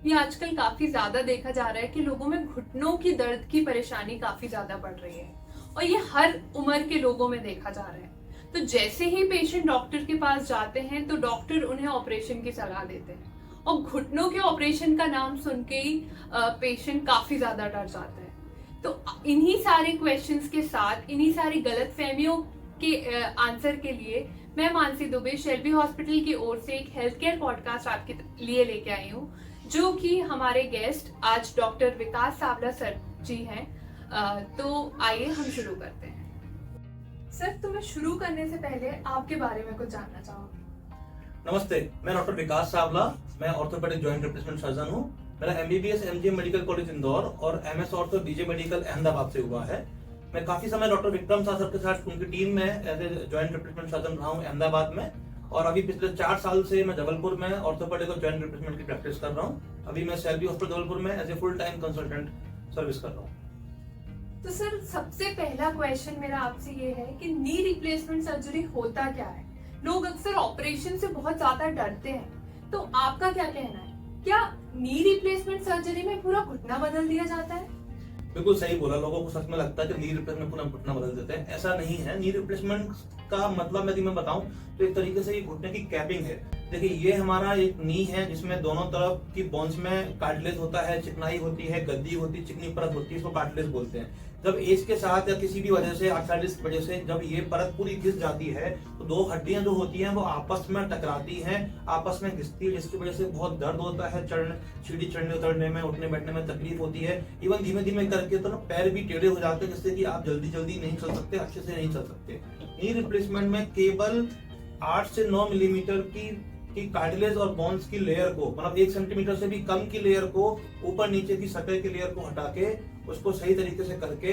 ये आजकल काफी ज्यादा देखा जा रहा है कि लोगों में घुटनों की दर्द की परेशानी काफी ज्यादा बढ़ रही है और ये हर उम्र के लोगों में देखा जा रहा है। तो जैसे ही पेशेंट डॉक्टर के पास जाते हैं तो डॉक्टर उन्हें ऑपरेशन की सलाह देते हैं और घुटनों के ऑपरेशन का नाम सुन के ही पेशेंट काफी ज्यादा डर जाता है। तो इन्हीं सारे क्वेश्चंस के साथ इन्हीं सारी गलतफहमियों के आंसर के लिए मैं मानसी दुबे शेल्बी हॉस्पिटल की ओर से एक हेल्थ केयर पॉडकास्ट आपके लिए लेके आई हूँ, जो कि हमारे गेस्ट आज डॉक्टर विकास सावला सर जी हैं। तो आइए हम शुरू करते हैं। सर, तो मैं शुरू करने से पहले आपके बारे में कुछ जानना चाहूँगा। नमस्ते, मैं डॉक्टर विकास सावला, मैं ऑर्थोपेडिक जॉइंट रिप्लेसमेंट सर्जन हूँ। मेरा MBBS MGM medical college Indore और MS ortho BJ medical Ahmedabad से हुआ है। मैं काफी समय डॉक्टर विक्रम शाह सर के साथ उनकी टीम में as a joint replacement surgeon रहा हूँ अहमदाबाद में, और अभी पिछले 4 साल से मैं जबलपुर में ऑर्थोपेडिक और जॉइंट रिप्लेसमेंट की प्रैक्टिस कर रहा हूँ। अभी मैं शेल्बी हॉस्पिटल जबलपुर में as a full time consultant service कर रहा हूँ। तो सर, सबसे पहला क्वेश्चन मेरा आपसे ये है कि नी रिप्लेसमेंट सर्जरी होता क्या है? लोग अक्सर ऑपरेशन से बहुत ज्यादा डरते हैं, तो आपका क्या कहना है? क्या नी रिप्लेसमेंट सर्जरी में पूरा घुटना बदल दिया जाता है? बिल्कुल सही बोला। लोगों को सच में लगता है कि नी रिप्लेसमेंट पूरा घुटना बदल देते हैं। ऐसा नहीं है। नी रिप्लेसमेंट का मतलब यदि मैं बताऊं तो एक तरीके से ये घुटने की कैपिंग है। देखिए, ये हमारा एक नी है जिसमें दोनों तरफ की बोन्स में कार्टिलेज होता है, चिकनाई होती है, गद्दी होती है, चिकनी परत होती है, इसको कार्टिलेज बोलते हैं। जब एज के साथ या किसी भी वजह से, आर्थराइटिस की वजह से जब ये परत पूरी घिस जाती है तो दो हड्डियां जो होती हैं वो आपस में टकराती हैं, आपस में घिसती है, जिसकी वजह से बहुत दर्द होता है। सीढ़ी चढ़ने उतरने में, उठने बैठने में तकलीफ होती है। इवन धीमे धीमे करके तो ना पैर भी टेढ़े हो जाते हैं, जिससे कि आप जल्दी जल्दी नहीं चल सकते, अच्छे से नहीं चल सकते। नी रिप्लेसमेंट में केवल 8 से 9 मिलीमीटर की कार्टिलेज और बोन्स की लेयर को, मतलब 1 सेंटीमीटर से भी कम की लेयर को, ऊपर नीचे की सतह की लेयर को हटा के उसको सही तरीके से करके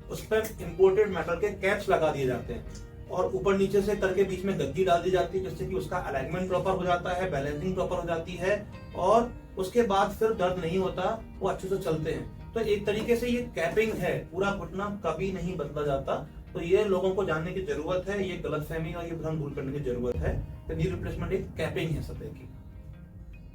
उस पर इंपोर्टेड मेटल के कैप्स लगा दिए जाते हैं और ऊपर नीचे से करके बीच में गद्दी डाल दी जाती है, जिससे कि उसका अलाइनमेंट प्रॉपर हो जाता है, बैलेंसिंग प्रॉपर हो जाती है और उसके बाद फिर दर्द नहीं होता, वो अच्छे से चलते हैं। तो एक तरीके से ये कैपिंग है, पूरा घुटना कभी नहीं बदला जाता। तो ये लोगों को जानने की जरूरत है, ये गलतफहमी और ये भ्रम दूर करने की जरूरत है कि नी रिप्लेसमेंट एक कैपिंग है सतह की।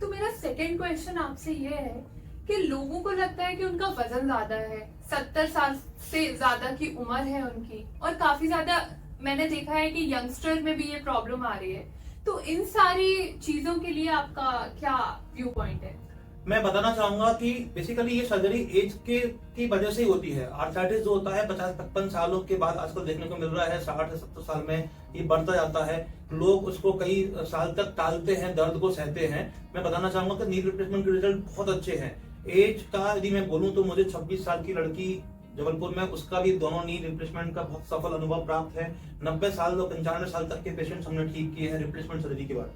तो मेरा सेकंड क्वेश्चन आपसे ये है कि लोगों को लगता है कि उनका वजन ज्यादा है, 70 साल से ज्यादा की उम्र है उनकी, और काफी ज्यादा मैंने देखा है कि यंगस्टर में भी ये प्रॉब्लम आ रही है। तो इन सारी चीजों के लिए आपका क्या व्यू पॉइंट है? मैं बताना चाहूंगा कि बेसिकली ये सर्जरी एज की वजह से ही होती है। आर्थराइटिस जो होता है 50-55 सालों के बाद आजकल देखने को मिल रहा है, 60 से 70 साल में ये बढ़ता जाता है। लोग उसको कई साल तक टालते हैं, दर्द को सहते हैं। मैं बताना चाहूंगा कि नी रिप्लेसमेंट के रिजल्ट बहुत अच्छे हैं। एज का यदि मैं बोलूं तो मुझे 26 साल की लड़की जबलपुर में, उसका भी दोनों नी रिप्लेसमेंट का बहुत सफल अनुभव प्राप्त है। 90 साल और 95 साल तक के पेशेंट हमने ठीक किए हैं रिप्लेसमेंट सर्जरी के बाद।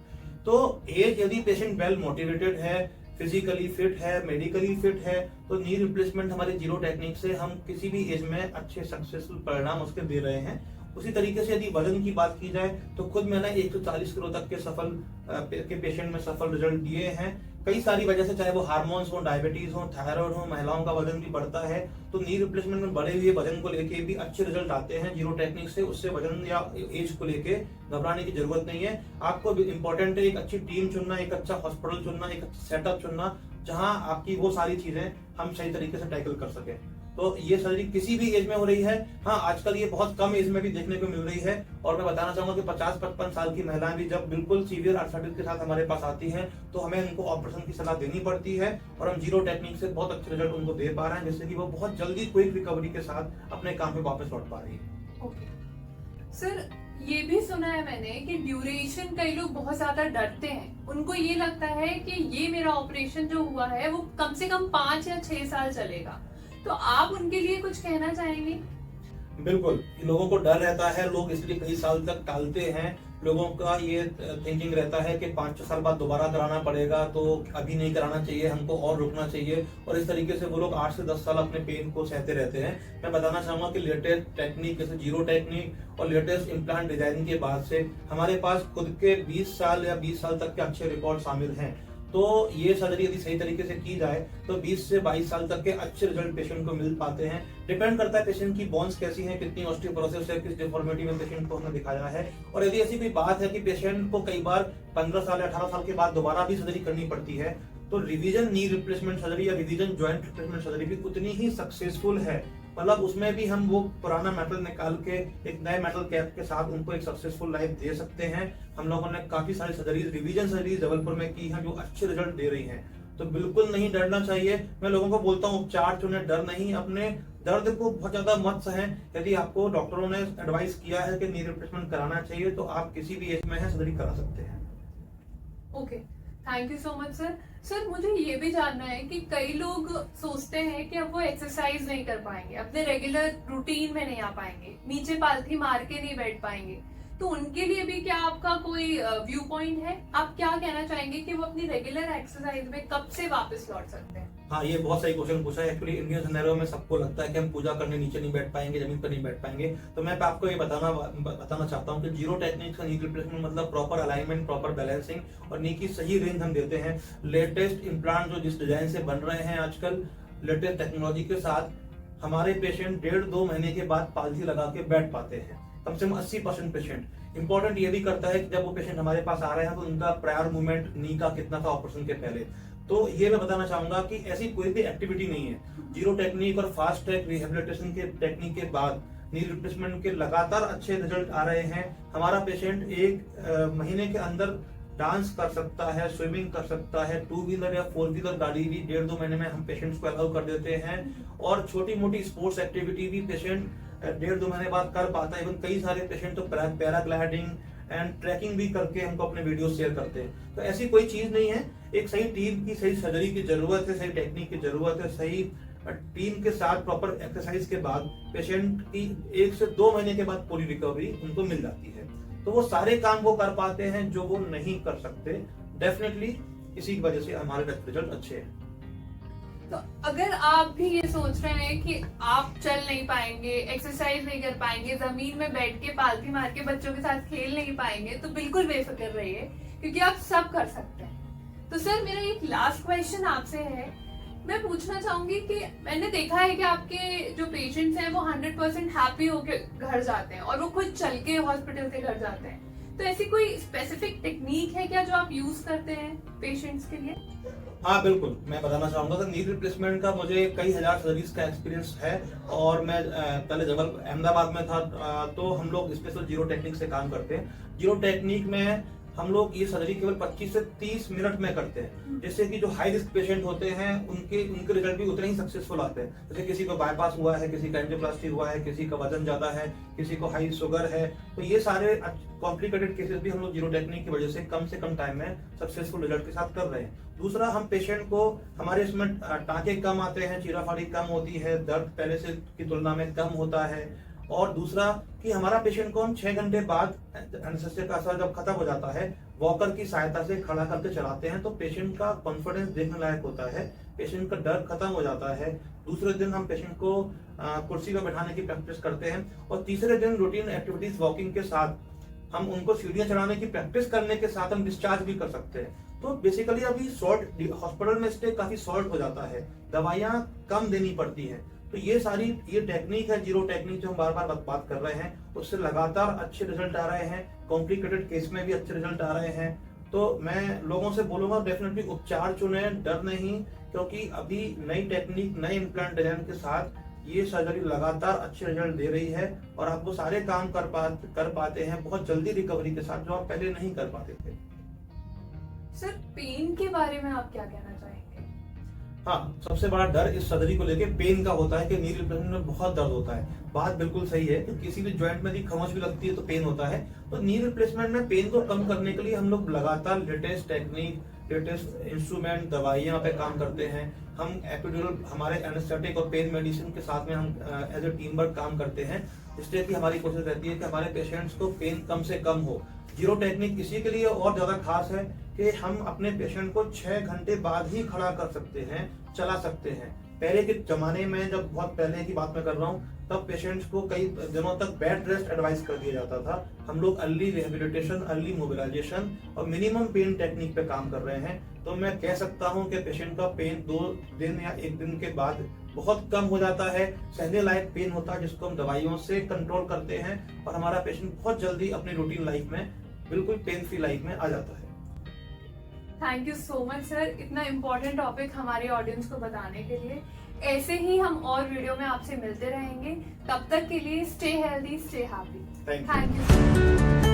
तो एज, यदि पेशेंट वेल मोटिवेटेड है, फिजिकली फिट है, मेडिकली फिट है, तो नी रिप्लेसमेंट हमारे जीरो टेक्निक से हम किसी भी एज में अच्छे सक्सेसफुल परिणाम उसके दे रहे हैं। उसी तरीके से यदि वजन की बात की जाए तो खुद मैंने 140 किलो तक के पेशेंट में सफल रिजल्ट दिए हैं। कई सारी वजह से, चाहे वो हार्मोन्स हो, डायबिटीज हो, थायराइड हो, महिलाओं का वजन भी बढ़ता है, तो नी रिप्लेसमेंट में बढ़े हुए वजन को लेके भी अच्छे रिजल्ट आते हैं जीरो टेक्निक से। उससे वजन या एज को लेके घबराने की जरूरत नहीं है। आपको इंपॉर्टेंट है एक अच्छी टीम चुनना, एक अच्छा हॉस्पिटल चुनना, एक अच्छा सेटअप चुनना, जहां आपकी वो सारी चीजें हम सही तरीके से टैकल कर सके। तो ये सर्जरी किसी भी एज में हो रही है। हाँ, आजकल ये बहुत कम एज में भी देखने को मिल रही है। और मैं बताना चाहूंगा कि 50-55 साल की महिलाएं भी जब बिल्कुल सीवियर आर्थराइटिस के साथ हमारे पास आती हैं तो हमें उनको ऑपरेशन की सलाह देनी पड़ती है और हम जीरो टेक्निक से बहुत अच्छे रिजल्ट उनको दे पा रहे हैं, जिससे कि वो बहुत जल्दी क्विक रिकवरी के साथ अपने काम पे वापस लौट पा रही है। ओके सर, ये भी सुना है मैंने कि ड्यूरेशन, कई लोग बहुत ज्यादा डरते हैं, उनको ये लगता है कि ये मेरा ऑपरेशन जो हुआ है वो कम से कम 5 या 6 साल चलेगा, तो आप उनके लिए कुछ कहना चाहेंगे? बिल्कुल, लोगों को डर रहता है, लोग इसलिए कई साल तक टालते हैं। लोगों का ये थिंकिंग रहता है कि 5-6 साल बाद दोबारा कराना पड़ेगा, तो अभी नहीं कराना चाहिए, हमको और रुकना चाहिए, और इस तरीके से वो लोग 8 से 10 साल अपने पेन को सहते रहते हैं। मैं बताना चाहूंगा कि लेटेस्ट टेक्निक जैसे जीरो टेक्निक और लेटेस्ट इम्प्लांट डिजाइनिंग के बाद से हमारे पास खुद के 20 साल या 20 साल तक के अच्छे रिकॉर्ड शामिल हैं। तो ये सर्जरी यदि सही तरीके से की जाए तो 20 से 22 साल तक के अच्छे रिजल्ट पेशेंट को मिल पाते हैं। डिपेंड करता है पेशेंट की बोन्स कैसी हैं, कितनी ऑस्टियोपोरोसिस है, किस डिफॉर्मिटी में पेशेंट को हमने दिखाया है। और यदि ऐसी कोई बात है कि पेशेंट को कई बार 15 साल या 18 साल के बाद दोबारा भी सर्जरी करनी पड़ती है, तो रिवीजन नी रिप्लेसमेंट सर्जरी या रिवीजन जॉइंट रिप्लेसमेंट सर्जरी भी उतनी ही सक्सेसफुल है। मतलब उसमें भी हम वो पुराना मेटल निकाल के एक नए मेटल कैप के साथ उनको एक सक्सेसफुल लाइफ दे सकते हैं। हम लोगों ने काफी सारी सर्जरीज रिवीजन सर्जरीज जबलपुर में की हैं जो अच्छे रिजल्ट दे रही हैं। तो बिल्कुल नहीं डरना चाहिए। मैं लोगों को बोलता हूँ उपचार से उन्हें डर नहीं, अपने दर्द को बहुत ज्यादा मत सहें। यदि आपको डॉक्टरों ने एडवाइस किया है कि नी रिप्लेसमेंट कराना चाहिए तो आप किसी भी एज में है सर्जरी करा सकते हैं। Okay, thank you so much sir. Sir मुझे ये भी जानना है कि कई लोग सोचते हैं कि अब वो एक्सरसाइज नहीं कर पाएंगे, अपने रेगुलर रूटीन में नहीं आ पाएंगे, नीचे पालथी मार के नहीं बैठ पाएंगे, तो उनके लिए भी क्या आपका कोई व्यू पॉइंट है? आप क्या कहना चाहेंगे कि वो अपनी रेगुलर एक्सरसाइज में कब से वापस लौट सकते हैं? हाँ, ये बहुत सही क्वेश्चन पूछा है। एक्चुअली इंडियन सिनेरियो में सबको लगता है कि हम पूजा करने नीचे नहीं बैठ पाएंगे, जमीन पर नहीं बैठ पाएंगे। तो मैं आपको ये बताना चाहता हूँ कि जीरो टेक्निक का नी रिप्लेसमेंट मतलब प्रॉपर अलाइनमेंट, प्रॉपर बैलेंसिंग और नी की सही रेंज हम देते हैं। लेटेस्ट इम्प्लांट जो जिस डिजाइन से बन रहे हैं आजकल लेटेस्ट टेक्नोलॉजी के साथ, हमारे पेशेंट 1.5-2 महीने के बाद पालथी लगा के बैठ पाते हैं, कम से कम 80% पेशेंट। इंपॉर्टेंट ये भी करता है कि जब वो पेशेंट हमारे पास आ रहे हैं तो उनका प्रायर मूवमेंट नी का कितना था ऑपरेशन के पहले। तो ये मैं बताना चाहूंगा कि ऐसी कोई भी एक्टिविटी नहीं है जीरो टेक्निक और फास्ट ट्रैक रिहेबिलिटेशन के टेक्निक के बाद नी रिप्लेसमेंट के लगातार अच्छे रिजल्ट आ रहे हैं। हमारा पेशेंट 1 महीने के अंदर डांस कर सकता है, स्विमिंग कर सकता है, 2 व्हीलर या 4 व्हीलर गाड़ी भी 1.5-2 महीने में हम पेशेंट्स को अलाउ कर देते हैं। और छोटी मोटी स्पोर्ट्स एक्टिविटी भी पेशेंट 1.5-2 महीने बाद कर पाता है। इवन कई सारे पेशेंट तो पैराग्लाइडिंग एंड ट्रैकिंग भी करके हमको अपने वीडियो शेयर करते हैं। तो ऐसी कोई चीज नहीं है। एक सही टीम की, सही सर्जरी की जरूरत है, सही टेक्निक की जरूरत है, सही टीम के साथ प्रॉपर एक्सरसाइज के बाद पेशेंट की 1 से 2 महीने के बाद पूरी रिकवरी उनको मिल जाती है। तो वो सारे काम वो कर पाते हैं जो वो नहीं कर सकते। डेफिनेटली इसी की वजह से हमारे रिजल्ट अच्छे हैं। तो अगर आप भी ये सोच रहे हैं कि आप चल नहीं पाएंगे, एक्सरसाइज नहीं कर पाएंगे, जमीन में बैठ के पालथी मार के बच्चों के साथ खेल नहीं पाएंगे, तो बिल्कुल बेफिक्र रहिए क्योंकि आप सब कर सकते हैं। तो सर मेरा एक लास्ट क्वेश्चन आपसे है, मैं पूछना चाहूंगी कि मैंने देखा है कि आपके जो पेशेंट्स हैं वो 100% हैप्पी होके घर जाते हैं और वो खुद चल के हॉस्पिटल से घर जाते हैं। तो ऐसी कोई स्पेसिफिक टेक्निक है क्या जो आप यूज करते हैं पेशेंट्स के लिए? हाँ बिल्कुल, मैं बताना चाहूंगा कि नी रिप्लेसमेंट का मुझे कई हजार सर्जरीज का एक्सपीरियंस है। और मैं पहले अहमदाबाद में था, तो हम लोग स्पेशल जीरो टेक्निक से काम करते हैं। जीरो टेक्निक में हम लोग ये सर्जरी केवल 25 से 30 मिनट में करते हैं, जिससे कि जो हाई रिस्क पेशेंट होते हैं उनके रिजल्ट भी उतने ही सक्सेसफुल आते हैं। जैसे किसी को बाईपास हुआ है, किसी का एंजियोप्लास्टी हुआ है, किसी का वजन ज्यादा है, किसी को हाई शुगर है, तो ये सारे कॉम्प्लिकेटेड केसेस भी हम लोग जीरो टेक्निक की वजह से कम टाइम में सक्सेसफुल रिजल्ट के साथ कर रहे हैं। दूसरा, हम पेशेंट को, हमारे इसमें टाँके कम आते हैं, चीराफाड़ी कम होती है, दर्द पहले से की तुलना में कम होता है। और दूसरा कि हमारा पेशेंट को हम 6 घंटे बाद एनेस्थीसिया का असर जब खत्म हो जाता है, वॉकर की सहायता से खड़ा करके चलाते हैं, तो पेशेंट का कॉन्फिडेंस देखने लायक होता है, पेशेंट का डर खत्म हो जाता है। दूसरे दिन हम पेशेंट को कुर्सी पर बैठाने की प्रैक्टिस करते हैं और तीसरे दिन रूटीन एक्टिविटीज वॉकिंग के साथ हम उनको सीढ़ियां चढ़ाने की प्रैक्टिस करने के साथ हम डिस्चार्ज भी कर सकते हैं। तो बेसिकली अभी शॉर्ट हॉस्पिटल में स्टे काफी शॉर्ट हो जाता है, दवाइयां कम देनी पड़ती हैं। तो ये टेक्निक है जीरो टेक्निक जो हम बार बार बात कर रहे हैं, उससे लगातार अच्छे रिजल्ट आ रहे हैं, कॉम्प्लिकेटेड केस में भी अच्छे रिजल्ट आ रहे हैं। तो मैं लोगों से बोलूंगा डेफिनेटली उपचार चुने, डर नहीं, क्योंकि अभी नई टेक्निक, नए इम्प्लांट डिजाइन के साथ ये सर्जरी लगातार अच्छे रिजल्ट दे रही है और आप वो सारे काम कर पाते हैं बहुत जल्दी रिकवरी के साथ, जो आप पहले नहीं कर पाते थे। सर पेन के बारे में आप क्या कहना चाहेंगे? हाँ, सबसे बड़ा डर इस सर्जरी को लेके पेन का होता है कि नी रिप्लेसमेंट में बहुत दर्द होता है। बात बिल्कुल सही है कि किसी भी जॉइंट में खरोंच भी लगती है तो पेन होता है। तो नी रिप्लेसमेंट में पेन को कम करने के लिए हम लोग लगातार लेटेस्ट टेक्निक, लेटेस्ट इंस्ट्रूमेंट, दवाइयां पे काम करते हैं। हम एपिड्यूरल, हमारे एनेस्थेटिक और पेन मेडिसिन के साथ में हम एज ए टीम वर्क काम करते हैं, इसलिए कि हमारी कोशिश रहती है कि हमारे पेशेंट्स को पेन कम से कम हो। जीरो टेक्निक इसी के लिए और ज्यादा खास है कि हम अपने पेशेंट को 6 घंटे बाद ही खड़ा कर सकते हैं, चला सकते हैं। पहले के जमाने में, जब बहुत पहले की बात मैं कर रहा हूँ, तब पेशेंट्स को कई दिनों तक बेड रेस्ट एडवाइस कर दिया जाता था। हम लोग अर्ली रिहेबिलिटेशन, अर्ली मोबिलाइजेशन और मिनिमम पेन टेक्निक पे काम कर रहे हैं। तो मैं कह सकता हूँ कि पेशेंट का पेन 2 दिन या 1 दिन के बाद बहुत कम हो जाता है। सहने लायक पेन होता है जिसको हम दवाइयों से कंट्रोल करते हैं और हमारा पेशेंट बहुत जल्दी अपनी रूटीन लाइफ में, बिल्कुल पेन फ्री लाइफ में आ जाता है। Thank you so much sir, इतना इम्पोर्टेंट टॉपिक हमारे ऑडियंस को बताने के लिए। ऐसे ही हम और वीडियो में आपसे मिलते रहेंगे। तब तक के लिए stay healthy, stay happy. Thank you. Thank you.